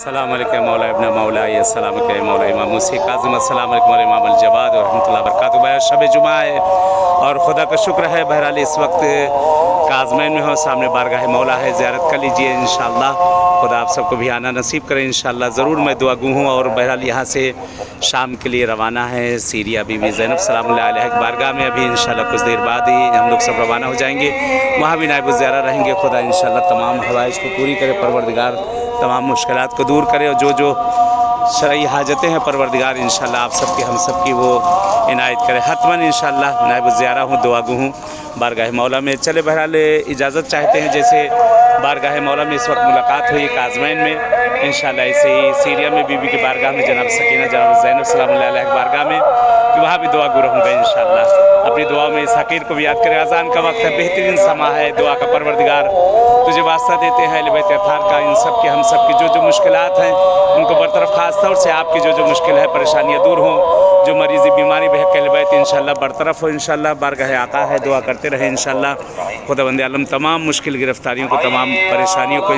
अस्सलाम वालेकुम मौला इब्न मौला अस्सलाम वालेकुम मौला इमाम मुसी काज़िम अस्सलाम वालेकुम इमाम अल जवाद और रहमतुल्लाह बरकातहू। बहर शब जुमा है और खुदा का शुक्र है बहरहाल इस वक्त काज़मैन में हो, सामने बारगाह मौला है, ज़ियारत कर लीजिए इंशाअल्लाह। खुदा आप सबको भी आना नसीब करें इंशाअल्लाह। ज़रूर मैं दुआ गो हूँ। और बहरहाल यहाँ से शाम के लिए रवाना है सीरिया बीबी ज़ैनब सलामुल्लाह अलैहा की बारगाह में। अभी इंशाअल्लाह कुछ देर बाद ही हम लोग सब रवाना हो जाएंगे, वहाँ भी नायब ज़ियारा रहेंगे। खुदा इंशाअल्लाह तमाम हवाइज को पूरी करे, परवरदिगार तमाम मुश्किलात को दूर करे, और जो शरई हाजतें हैं परवरदिगार इंशाअल्लाह आप सबकी हम सबकी वो इनायत करे। हतमन इंशाअल्लाह नायब ज़ियारा हूँ, दुआ गो हूँ बारगाह मौला में। चले बहरहाल इजाज़त चाहते हैं, जैसे बारगाह मौला में इस वक्त मुलाकात हुई काज़मैन में, इंशाअल्लाह ऐसे ही सीरिया में बीबी की बारगाह में जनाब सकीना जनाब ज़ैनब सलामुल्लाह अलैहा की बारगाह में, कि वहाँ भी दुआ गो रहूँगा इंशाअल्लाह। अपनी दुआ में इस हकीर को भी याद करें। अज़ान का वक्त है, बेहतरीन समा है दुआ का। परवरदिगार तुझे वास्ता देते हैं अहले बैत अत्हार का, इन सब की हम सब की जो मुश्किलात हैं उनको बरतरफ, खास तौर से आपकी जो मुश्किल है, परेशानियाँ दूर हों, जो मरीज़ी बीमारी बहक अहले बैत इंशाअल्लाह बरतरफ हो इंशाअल्लाह। बारगाह आका है, दुआ करते रहे इंशाअल्लाह। खुदावंद आलम तमाम मुश्किल गिरफ्तारियों को, तमाम परेशानियों को